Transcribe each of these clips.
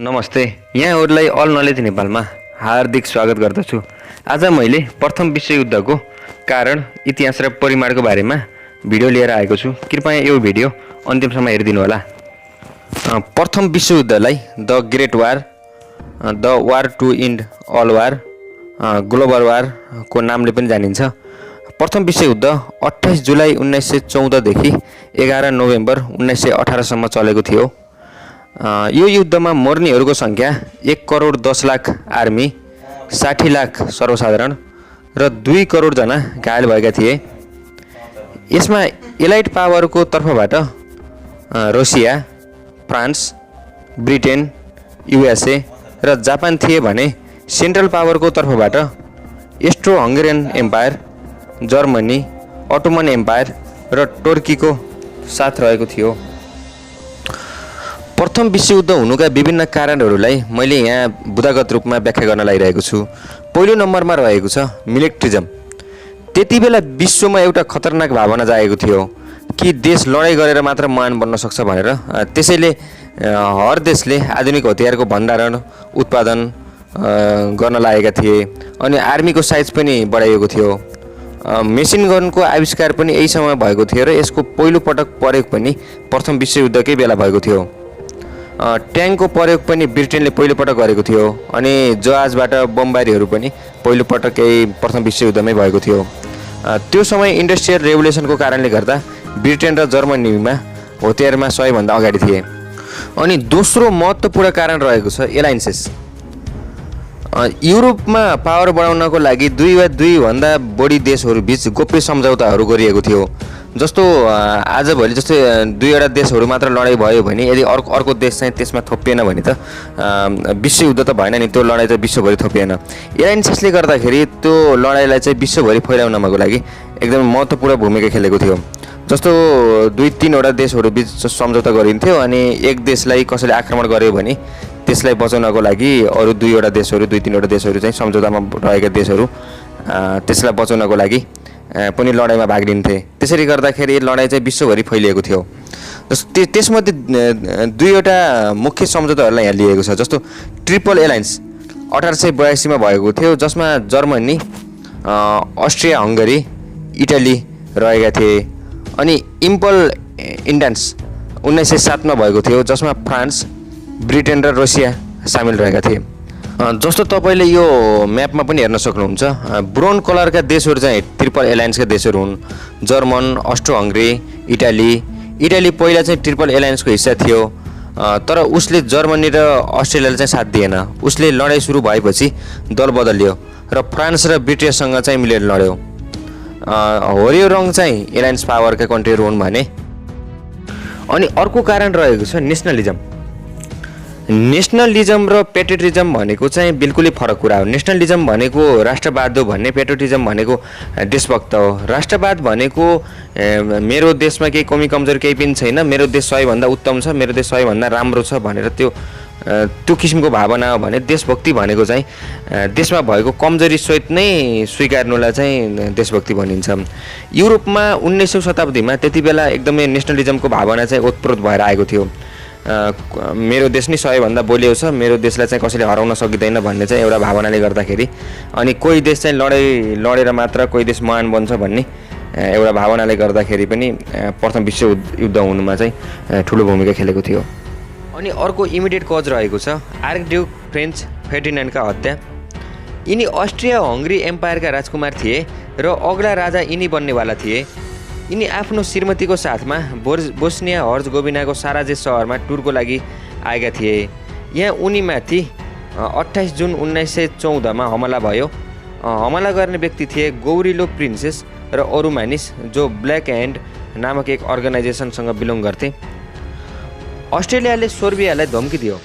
नमस्ते, यहाँहरूलाई all knowledge नेपालमा हार्दिक स्वागत गर्दछु। आज मैले प्रथम विश्वयुद्धको कारण, इतिहास र परिमाणको बारेमा भिडियो लिएर आएको छु। कृपया यो भिडियो अन्तिमसम्म हेरिदिनुहोला। प्रथम विश्वयुद्धलाई the great war, the war to end all war, global वारको नामले पनि जानिन्छ। प्रथम विश्वयुद्ध 28 जुलाई 1914 देखि 11 नोभेम्बर 1918 चलेको थियो। यो युद्धमा मर्नेहरूको सङ्ख्या 1 करोड 10 लाख आर्मी, 60 लाख सर्वसाधारण र 2 करोड जना घायल भएका थिए। यसमा एलाइड पावरको तर्फबाट रसिया, फ्रान्स, ब्रिटेन, युएसए र जापान थिए भने सेन्ट्रल पावरको तर्फबाट Austro Hungarian empire, Germany, Ottoman empire र टर्कीको साथ रहेको थियो। प्रथम विश्वयुद्ध हुनुका विभिन्न कारणहरूलाई मैले यहाँ बुदागत रूपमा व्याख्या गर्न लागिरहेको छु। पहिलो नम्बरमा रहेको छ मिलिट्रिजम। त्यति बेला विश्वमा एउटा खतरनाक भावना जागेको थियो कि देश लडाइँ गरेर मात्र महान बन्न सक्छ भनेर। त्यसैले हर देशले आधुनिक हतियारको भण्डारण, उत्पादन गर्न लागेका थिए अनि आर्मीको साइज पनि बढाइएको थियो। मेसिन गनको आविष्कार पनि यही समय भएको थियो र यसको पहिलो पटक प्रयोग पनि प्रथम विश्वयुद्धकै बेला भएको थियो। ट्याङ्कको प्रयोग पनि ब्रिटेनले पहिलोपटक गरेको थियो अनि जहाजबाट बमबारीहरू पनि पहिलोपटकै प्रथम विश्वयुद्धमै भएको थियो। त्यो समय इन्डस्ट्रियल रेभोल्युसनको कारणले गर्दा ब्रिटेन र जर्मनीमा हतियारमा सबैभन्दा अगाडि थिए। अनि दोस्रो महत्त्वपूर्ण कारण रहेको छ एलायन्सेस। युरोपमा पावर बढाउनको लागि दुई वा दुईभन्दा बढी देशहरूबीच गोप्य सम्झौताहरू गरिएको थियो। जस्तो आजभोलि जस्तै दुईवटा देशहरू मात्र लडाइँ भयो भने यदि अर्को देश चाहिँ त्यसमा थोपिएन भने त विश्वयुद्ध त भएन नि, त्यो लडाइँ त विश्वभरि थोपिएन। एलायन्सेसले गर्दाखेरि त्यो लडाइँलाई चाहिँ विश्वभरि फैलाउनको लागि एकदमै महत्त्वपूर्ण भूमिका खेलेको थियो। जस्तो 2-3वटा देशहरूबीच सम्झौता गरिन्थ्यो अनि एक देशलाई कसैले आक्रमण गर्यो भने त्यसलाई बचाउनको लागि अरू 2-वटा देशहरू, 2-3वटा देशहरू चाहिँ सम्झौतामा रहेका देशहरू त्यसलाई बचाउनको लागि पनि लडाइँमा भाग लिन्थे। त्यसरी गर्दाखेरि लडाइँ चाहिँ विश्वभरि फैलिएको थियो। जस्तो त्यसमध्ये 2वटा मुख्य सम्झौताहरूलाई यहाँ लिएको छ। जस्तो ट्रिपल एलायन्स 1882 भएको थियो, जसमा जर्मनी, अस्ट्रिया हङ्गरी, इटाली रहेका थिए। अनि इम्पल इन्डान्स 1907 भएको थियो, जसमा फ्रान्स, ब्रिटेन र रसिया सामेल रहेका थिए। जस्तो तपाईँले यो म्यापमा पनि हेर्न सक्नुहुन्छ, ब्राउन कलरका देशहरू चाहिँ ट्रिपल एलायन्सका देशहरू हुन्। जर्मन, अस्ट्रो हङ्गरी, इटाली पहिला चाहिँ ट्रिपल एलायन्सको हिस्सा थियो, तर उसले जर्मनी र अस्ट्रेलियालाई चाहिँ साथ दिएन। उसले लडाइँ सुरु भएपछि दल बदलियो र फ्रान्स र ब्रिटेनसँग चाहिँ मिलेर लड्यो। हरियो रङ चाहिँ एलायन्स पावरका कन्ट्रीहरू हुन् भने। अनि अर्को कारण रहेको छ नेसनलिजम र पेट्रियटिजम भनेको चाहिँ बिल्कुलै फरक कुरा हो। नेसनलिजम भनेको राष्ट्रवाद हो भने पेट्रियटिजम भनेको देशभक्त हो। राष्ट्रवाद भनेको मेरो देशमा केही कमी कमजोर केही पनि छैन, मेरो देश सबैभन्दा उत्तम छ, मेरो देश सबैभन्दा राम्रो छ भनेर त्यो किसिमको भावना हो भने देशभक्ति भनेको चाहिँ देशमा भएको कमजोरी सहित नै स्वीकार्नुलाई चाहिँ देशभक्ति भनिन्छ। युरोपमा 19औँ शताब्दीमा त्यति बेला एकदमै नेसनलिजमको भावना चाहिँ ओतप्रोत भएर आएको थियो। मेरो देश नै सबैभन्दा बलियो छ, मेरो देशलाई चाहिँ कसैले हराउन सकिँदैन भन्ने चाहिँ एउटा भावनाले गर्दाखेरि, अनि कोही देश चाहिँ लडेर मात्र कोही देश महान बन्छ भन्ने एउटा भावनाले गर्दाखेरि पनि प्रथम विश्वयुद्ध हुनुमा चाहिँ ठुलो भूमिका खेलेको थियो। अनि अर्को इमिडिएट कज रहेको छ आर्कड्युक फ्रेन्च फर्डिनान्डका हत्या। यिनी अस्ट्रिया हङ्गरी एम्पायरका राजकुमार थिए र अग्ला राजा यिनी बन्नेवाला थिए। यिनी आफ्नो श्रीमतीको साथमा बोस्निया हर्जगोभिनाको साराजेस सहरमा टुरको लागि आएका थिए। यहाँ उनीमाथि 28 जुन 1914 हमला भयो। हमला गर्ने व्यक्ति थिए गौरिलो प्रिन्सेस र अरू मानिस जो ब्ल्याक ह्यान्ड नामक एक अर्गनाइजेसनसँग बिलोङ गर्थे। अस्ट्रेलियाले सोर्बियालाई धम्की दियो।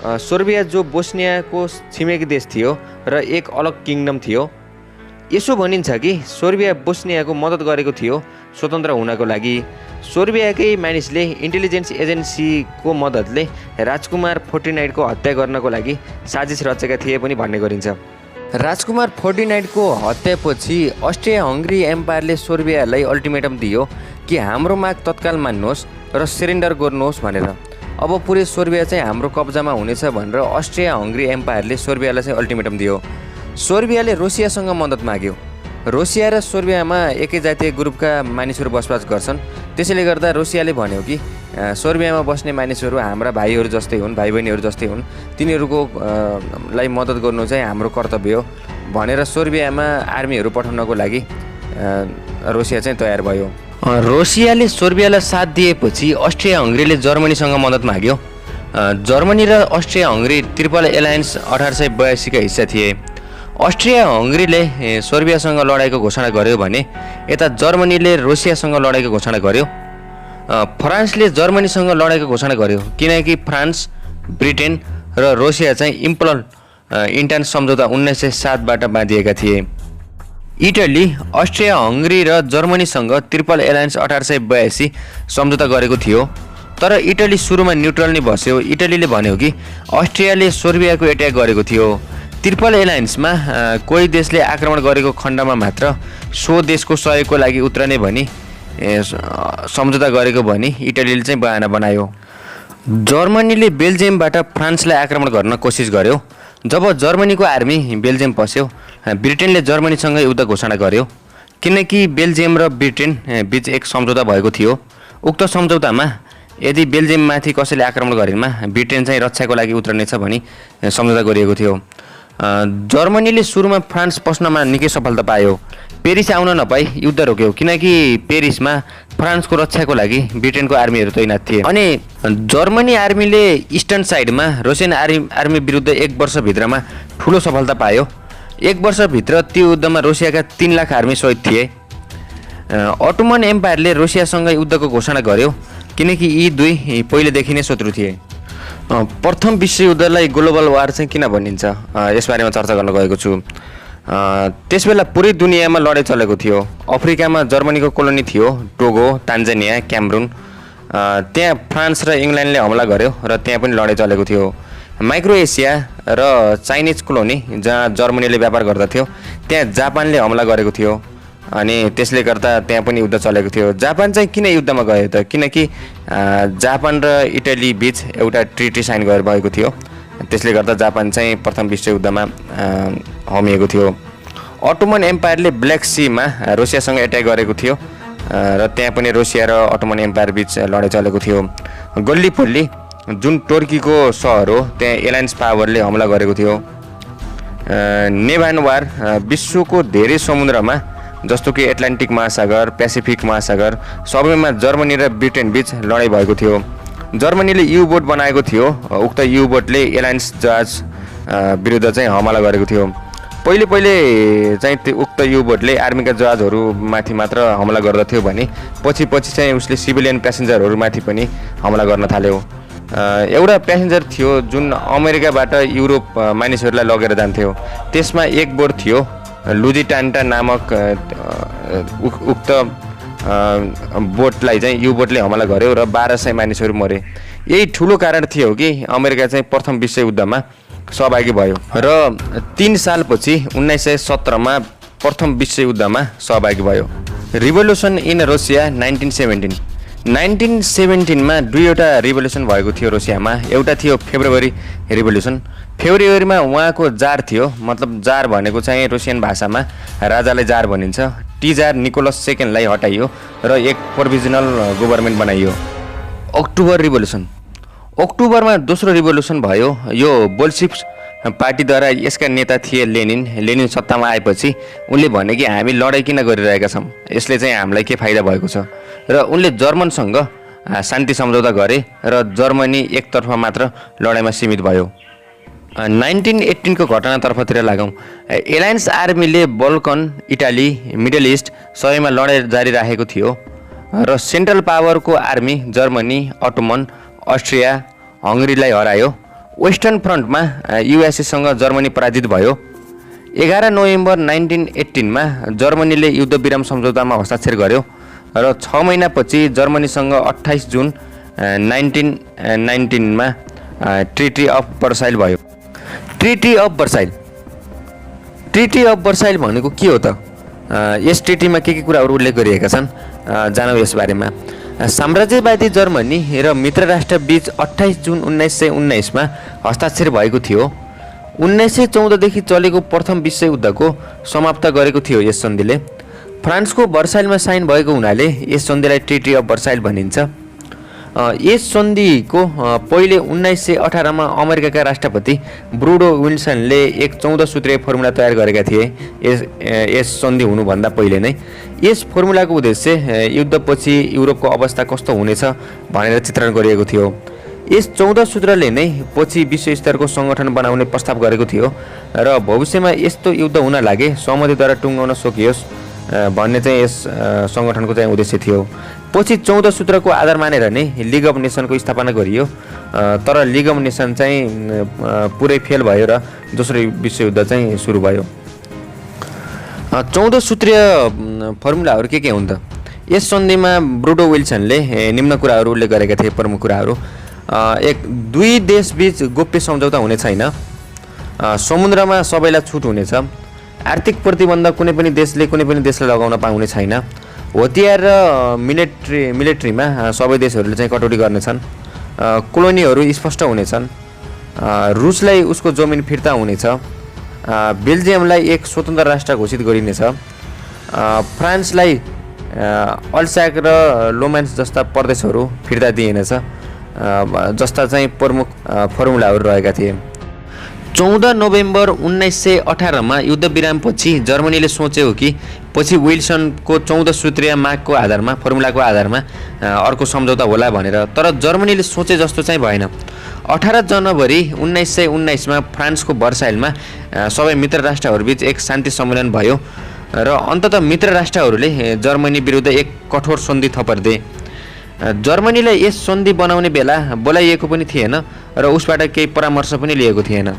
सोर्बिया जो बोस्नियाको छिमेकी देश थियो र एक अलग किङडम थियो। यसो भनिन्छ कि सोर्बिया बोस्नियाको मद्दत गरेको थियो स्वतन्त्र हुनको लागि। सोर्बियाकै मानिसले इन्टेलिजेन्स एजेन्सीको मद्दतले राजकुमार फोर्टिनाइटको हत्या गर्नको लागि साजिस रचेका थिए पनि भन्ने गरिन्छ। राजकुमार फोर्टिनाइटको हत्यापछि अस्ट्रिया हङ्गरी एम्पायरले सोर्बियालाई अल्टिमेटम दियो कि हाम्रो माग तत्काल मान्नुहोस् र सरेन्डर गर्नुहोस् भनेर। अब पुरै सर्बिया चाहिँ हाम्रो कब्जामा हुनेछ भनेर अस्ट्रिया हङ्ग्री एम्पायरले सर्बियालाई चाहिँ अल्टिमेटम दियो। सर्बियाले रसियासँग मद्दत माग्यो। रसिया र सर्बियामा एकै जातीय ग्रुपका मानिसहरू बसोबास गर्छन्, त्यसैले गर्दा रसियाले भन्यो कि सर्बियामा बस्ने मानिसहरू हाम्रा भाइहरू जस्तै हुन्, भाइ बहिनीहरू जस्तै हुन्, तिनीहरूको लाई मद्दत गर्नु चाहिँ हाम्रो कर्तव्य हो भनेर सर्बियामा आर्मीहरू पठाउनको लागि रसिया चाहिँ तयार भयो। रसियाले सर्बियालाई साथ दिएपछि अस्ट्रिया हङ्ग्रीले जर्मनीसँग मद्दत माग्यो। जर्मनी र अस्ट्रिया हङ्ग्री ट्रिपल एलायन्स 1882 का हिस्सा थिए। अस्ट्रिया हङ्ग्रीले सर्बियासँग लडाइँको घोषणा गर्यो भने यता जर्मनीले रसियासँग लडाइँको घोषणा गर्यो। फ्रान्सले जर्मनीसँग लडाइँको घोषणा गर्यो किनकि फ्रान्स, ब्रिटेन र रसिया चाहिँ इन्टान सम्झौता 1907बाट बाँधिएका थिए। इटली, अस्ट्रिया हङ्ग्री र जर्मनीसँग ट्रिपल एलायन्स 1882 सम्झौता गरेको थियो। तर इटली सुरुमा न्युट्रल नै बस्यो। इटलीले भन्यो कि अस्ट्रियाले सर्बियाको एट्याक गरेको थियो। ट्रिपल एलायन्समा कोही देशले आक्रमण गरेको खण्डमा मात्र सो देशको सहयोगको लागि उत्रने भनी सम्झौता गरेको भनी इटलीले चाहिँ बहाना बनायो। जर्मनीले बेल्जियमबाट फ्रान्सलाई आक्रमण गर्न कोसिस गर्यो। जब जर्मनीको आर्मी बेल्जियम पस्यो, ब्रिटेनले जर्मनीसँग युद्ध घोषणा गर्यो किनकि बेल्जियम र ब्रिटेन बीच एक सम्झौता भएको थियो। उक्त सम्झौतामा यदि बेल्जियममाथि कसैले आक्रमण गरेमा ब्रिटेन चाहिँ रक्षाको लागि उत्रनेछ भनी सम्झौता गरिएको थियो। जर्मनीले सुरुमा फ्रान्स पस्नमा निकै सफलता पायो। पेरिस आउन नपाई युद्ध रोक्यो किनकि पेरिसमा फ्रान्सको रक्षाको लागि ब्रिटेनको आर्मीहरू तैनात थिए। अनि जर्मनी आर्मीले इस्टर्न साइडमा रसियन आर्मी विरुद्ध 1 वर्षभित्रमा ठुलो सफलता पायो। 1 वर्षभित्र त्यो युद्धमा रसियाका 3 लाख आर्मी शहीद थिए। अटोमन एम्पायरले रसियासँग युद्धको घोषणा गर्यो किनकि यी दुई पहिलेदेखि नै शत्रु थिए। प्रथम विश्वयुद्धलाई ग्लोबल वार चाहिँ किन भनिन्छ यसबारेमा चर्चा गर्न गएको छु। त्यसबेला पुरै दुनियाँमा लडाइँ चलेको थियो। अफ्रिकामा जर्मनीको कोलोनी थियो, टोगो, तान्जानिया, क्यामरुन। त्यहाँ फ्रान्स र इङ्ल्यान्डले हमला गर्यो र त्यहाँ पनि लडाइँ चलेको थियो। माइक्रो एसिया र चाइनिज कोलोनी जहाँ जर्मनीले व्यापार गर्दथ्यो त्यहाँ जापानले हमला गरेको थियो अनि त्यसले गर्दा त्यहाँ पनि युद्ध चलेको थियो। जापान चाहिँ किन युद्धमा गयो त? किनकि जापान र इटली बीच एउटा ट्रिटी साइन भएको थियो। त्यसले गर्दा जापान चाहिँ प्रथम विश्वयुद्धमा होमिएको थियो। अटोमन एम्पायरले ब्ल्याक सीमा रसियासँग एट्याक गरेको थियो र त्यहाँ पनि रसिया र अटोमन एम्पायर बीच लडाइँ चलेको थियो। गल्लिपोल्ली जुन टर्कीको सहर हो त्यहाँ एलायन्स पावरले हमला गरेको थियो। नेभान वार विश्वको धेरै समुद्रमा जस्तो कि एटलान्टिक महासागर, पेसिफिक महासागर सबैमा जर्मनी र ब्रिटेन बीच लडाइँ भएको थियो। जर्मनीले युबोट बनाएको थियो। उक्त युबोटले एलायन्स जहाज विरुद्ध चाहिँ हमला गरेको थियो। पहिले चाहिँ उक्त युबोटले आर्मीका जहाजहरूमाथि मात्र हमला गर्दथ्यो भने पछि चाहिँ उसले सिभिलियन प्यासेन्जरहरूमाथि पनि हमला गर्न थाल्यो। एउटा प्यासेन्जर थियो जुन अमेरिकाबाट युरोप मानिसहरूलाई लगेर जान्थ्यो। त्यसमा एक बोट थियो लुजिटान्टा नामक। उक्त बोटलाई चाहिँ युबोटले हमला गर्यो र 1200 मानिसहरू मरे। यही ठुलो कारण थियो कि अमेरिका चाहिँ प्रथम विश्वयुद्धमा सहभागी भयो र 3 सालपछि 1917 मा प्रथम विश्वयुद्धमा सहभागी भयो। रिभोल्युसन इन रसिया 1917 मा दुईवटा रिभोल्युसन भएको थियो रसियामा। एउटा थियो फेब्रुअरी रिभोल्युसन। फेब्रुअरीमा उहाँको जार थियो, मतलब जार भनेको चाहिँ रसियन भाषामा राजालाई जार भनिन्छ। टिजार निकोलस सेकेन्डलाई हटाइयो र एक प्रोभिजनल गभर्नमेन्ट बनाइयो। October revolution. अक्टोबरमा दोस्रो रिभोल्युसन भयो। यो बोल्सिभिक पार्टीद्वारा यसका नेता थिए लेनिन सत्तामा आएपछि उनले भने कि हामी लडाइँ किन गरिरहेका छौँ, यसले चाहिँ हामीलाई के फाइदा भएको छ र उनले जर्मनसँग शान्ति सम्झौता गरे र जर्मनी एकतर्फ मात्र लडाइँमा सीमित भयो। 1918 को घटनातर्फतिर लागौँ। एलायन्स आर्मीले बल्कन, इटाली, मिडल इस्ट सबैमा लडाइँ जारी राखेको थियो र सेन्ट्रल पावरको आर्मी जर्मनी, अटोमन, अस्ट्रिया हङ्गरीलाई हरायो। वेस्टर्न फ्रन्टमा युएसएसँग जर्मनी पराजित भयो। 11 नोभेम्बर 1918 मा जर्मनीले युद्ध विराम सम्झौतामा हस्ताक्षर गर्यो र 6 महिनापछि जर्मनीसँग 28 जुन 1919 मा ट्रिटी अफ वर्साइल भयो। ट्रिटी अफ वर्साइल भनेको के हो त? यस ट्रिटीमा के कुराहरू उल्लेख गरिएका छन्, जानौँ यस बारेमा। साम्राज्यवादी जर्मनी र मित्र राष्ट्र बीच 28 जुन 1919 मा हस्ताक्षर भएको थियो। 1914 देखि चलेको प्रथम विश्वयुद्धको समाप्त गरेको थियो यस सन्धिले। फ्रान्सको वर्साइलमा साइन भएको हुनाले यस सन्धिलाई ट्रिटी अफ वर्साइल भनिन्छ। यस सन्धिको पहिले 1918 मा अमेरिकाका राष्ट्रपति ब्रुडो विल्सनले एक 14 सूत्रीय फर्मुला तयार गरेका थिए यस सन्धि हुनुभन्दा पहिले नै। यस फर्मुलाको उद्देश्य युद्धपछि युरोपको अवस्था कस्तो हुनेछ भनेर चित्रण गरिएको थियो। यस 14 सूत्रले नै पछि विश्व स्तरको सङ्गठन बनाउने प्रस्ताव गरेको थियो र भविष्यमा यस्तो युद्ध हुन लागे सहमतिद्वारा टुङ्गाउन सकियोस् भन्ने चाहिँ यस सङ्गठनको चाहिँ उद्देश्य थियो। पछि 14 सूत्रको आधार मानेर नै लिग अफ नेसनको स्थापना गरियो, तर लिग अफ नेसन चाहिँ पुरै फेल भयो र दोस्रो विश्वयुद्ध चाहिँ सुरु भयो। 14 सूत्रीय फर्मुलाहरू के हुन् त? यस सन्धिमा ब्रुडो विल्सनले निम्न कुराहरू उल्लेख गरेका थिए। प्रमुख कुराहरू: दुई देशबीच गोप्य सम्झौता हुने छैन, समुद्रमा सबैलाई छुट हुनेछ, आर्थिक प्रतिबन्ध कुनै पनि देशले कुनै पनि देशलाई लगाउन पाउने छैन, हतियार र मिलिट्रीमा सबै देशहरूले चाहिँ कटौती गर्नेछन्, कोलोनीहरू स्पष्ट हुनेछन्, रुसलाई उसको जमिन फिर्ता हुनेछ, बेल्जियमलाई एक स्वतन्त्र राष्ट्र घोषित गरिनेछ, फ्रान्सलाई अल्साक र लोमान्स जस्ता प्रदेशहरू फिर्ता दिइनेछ जस्ता चाहिँ प्रमुख फर्मुलाहरू रहेका थिए। 14 नोभेम्बर 1918 मा युद्धविरामपछि जर्मनीले सोच्यो कि पछि विल्सनको 14 सूत्रीय मागको आधारमा फर्मुलाको आधारमा अर्को सम्झौता होला भनेर, तर जर्मनीले सोचे जस्तो चाहिँ भएन। 18 जनवरी 1919 मा फ्रान्सको वर्साइलमा सबै मित्र राष्ट्रहरूबीच एक शान्ति सम्मेलन भयो र अन्ततः मित्र राष्ट्रहरूले जर्मनी विरुद्ध एक कठोर सन्धि थपर्दे। जर्मनीलाई यस सन्धि बनाउने बेला बोलाइएको पनि थिएन र उसबाट केही परामर्श पनि लिएको थिएन।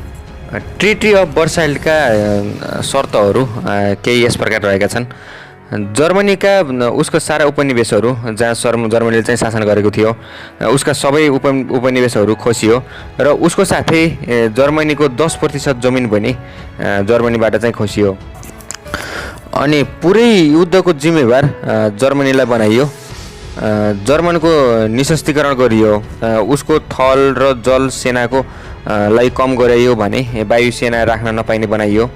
ट्रिटी अफ वर्साइलका शर्तहरू केही यस प्रकार रहेका छन्। जर्मनीका उसका सारा उपनिवेशहरू जहाँ जर्मनीले चाहिँ शासन गरेको थियो उसका सबै उपनिवेशहरू खोसियो र उसको साथै जर्मनीको 10% जमिन पनि जर्मनीबाट चाहिँ खोसियो। अनि पुरै युद्धको जिम्मेवार जर्मनीलाई बनाइयो। जर्मनको निशस्त्रीकरण गरियो, उसको थल र जल सेनाको लाई कम गराइयो भने वायुसेना राख्न नपाइने बनाइयो।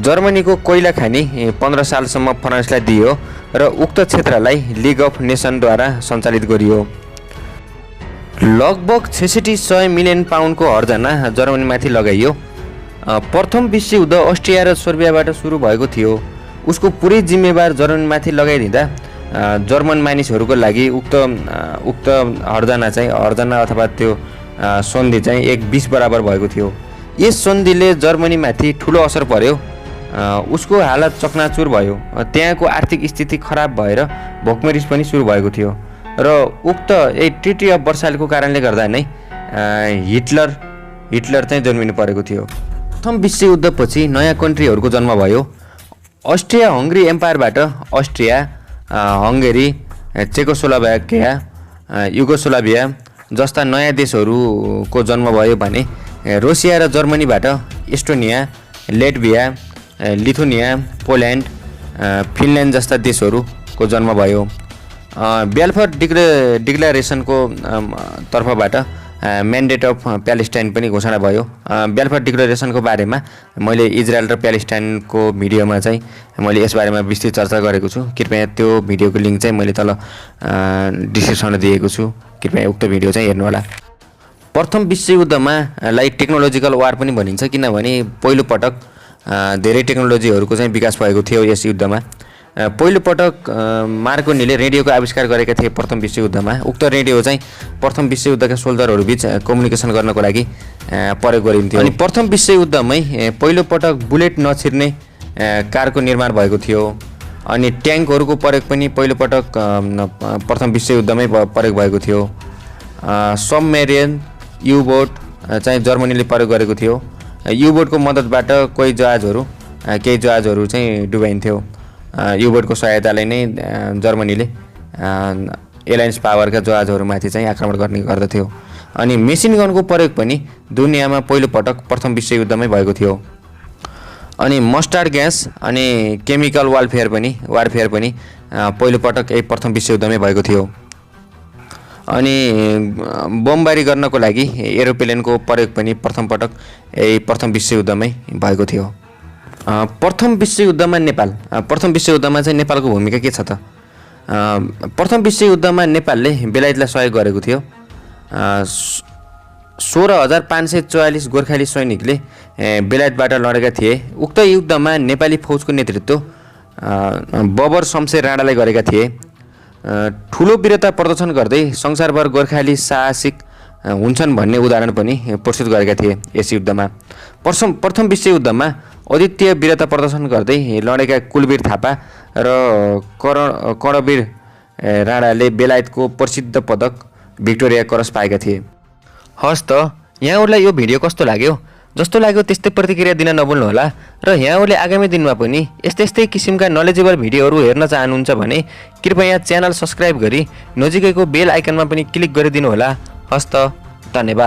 जर्मनीको कोइला खानी 15 सालसम्म फ्रान्सलाई दियो र उक्त क्षेत्रलाई लिग अफ नेसनद्वारा सञ्चालित गरियो। लगभग 6600 मिलियन पाउन्डको हर्जना जर्मनीमाथि लगाइयो। प्रथम विश्वयुद्ध अस्ट्रिया र सर्बियाबाट सुरु भएको थियो। उसको पुरै जिम्मेवार जर्मनीमाथि लगाइदिँदा जर्मन मानिसहरूको लागि उक्त हर्जना अथवा त्यो सन्धि चाहिँ 1:20 बराबर भएको थियो। यस सन्धिले जर्मनीमाथि ठुलो असर पर्यो। उसको हालत चकनाचुर भयो। त्यहाँको आर्थिक स्थिति खराब भएर भोकमरी पनि सुरु भएको थियो र उक्त ट्रिटी अफ वर्साइलको कारणले गर्दा नै हिटलर चाहिँ जन्मिनु परेको थियो। प्रथम विश्वयुद्धपछि नयाँ कन्ट्रीहरूको जन्म भयो। अस्ट्रिया हङ्गरी एम्पायरबाट अस्ट्रिया, हङ्गेरी, चेकोस्लोभाकिया, युगोस्लाभिया जस्ता नयाँ देशहरूको जन्म भयो भने रसिया र जर्मनीबाट एस्टोनिया, लेटभिया, लिथुनिया, पोल्यान्ड, फिनल्यान्ड जस्ता देशहरूको जन्म भयो। बेलफोर डिक्लेरेसनको तर्फबाट म्यान्डेट अफ प्यालेस्टाइन पनि घोषणा भयो। बेलफोर डिक्लेरेसनको बारेमा मैले इजरायल र प्यालेस्टाइनको भिडियोमा चाहिँ मैले यसबारेमा विस्तृत चर्चा गरेको छु। कृपया त्यो भिडियोको लिङ्क चाहिँ मैले तल डिस्क्रिप्सनमा दिएको छु। कृपया उक्त भिडियो चाहिँ हेर्नुहोला। प्रथम विश्वयुद्धमा टेक्नोलोजिकल वार पनि भनिन्छ किनभने पहिलो पटक धेरै टेक्नोलोजीहरूको चाहिँ विकास भएको थियो यस युद्धमा। पहिलो पटक मार्कोनीले रेडियोको आविष्कार गरेका थिए प्रथम विश्वयुद्धमा। उक्त रेडियो चाहिँ प्रथम विश्वयुद्धका सोल्जरहरूबीच कम्युनिकेसन गर्नको लागि प्रयोग गरिन्थ्यो। अनि प्रथम विश्वयुद्धमै पहिलो पटक बुलेट नछिर्ने कारको निर्माण भएको थियो। अनि ट्याङ्कहरूको प्रयोग पनि पहिलो पटक प्रथम विश्वयुद्धमै प्रयोग भएको थियो। सबमेरिन युबोट चाहिँ जर्मनीले प्रयोग गरेको थियो। युबोटको मद्दतबाट केही जहाजहरू चाहिँ डुबाइन्थ्यो। युबोटको सहायताले नै जर्मनीले एलायन्स पावरका जहाजहरूमाथि चाहिँ आक्रमण गर्ने गर्दथ्यो। अनि मेसिन गनको प्रयोग पनि दुनियाँमा पहिलो पटक प्रथम विश्वयुद्धमै भएको थियो। अनि मस्टार्ड ग्यास अनि केमिकल वारफेयर पनि पहिलोपटक यही प्रथम विश्वयुद्धमै भएको थियो। अनि बमबारी गर्नको लागि एरोप्लेनको प्रयोग पनि प्रथमपटक यही प्रथम विश्वयुद्धमै भएको थियो। प्रथम विश्वयुद्धमा नेपाल प्रथम विश्वयुद्धमा चाहिँ नेपालको भूमिका के छ त? प्रथम विश्वयुद्धमा नेपालले बेलायतलाई सहयोग गरेको थियो। 16,544 गोर्खाली सैनिकले बेलायतबाट लडेका थिए। उक्त युद्धमा नेपाली फौजको नेतृत्व बबर शमशेर राणाले गरेका थिए। ठुलो वीरता प्रदर्शन गर्दै संसारभर गोर्खाली साहसिक हुन्छन् भन्ने उदाहरण पनि प्रस्तुत गरेका थिए यस युद्धमा। प्रथम विश्वयुद्धमा अद्वितीय वीरता प्रदर्शन गर्दै लडेका कुलवीर थापा र कर्णवीर राणाले बेलायतको प्रसिद्ध पदक भिक्टोरिया क्रस पाएका थिए। हस् त, यहाँहरूलाई यो भिडियो कस्तो लाग्यो? जस्तो लाग्यो त्यस्तै प्रतिक्रिया दिन नभुल्नुहोला र यहाँहरूले आगामी दिनमा पनि यस्तै किसिमका नलेजेबल भिडियोहरू हेर्न चाहनुहुन्छ भने कृपया च्यानल सब्स्क्राइब गरी नजिकैको बेल आइकनमा पनि क्लिक गरिदिनु होला। हस् त, धन्यवाद।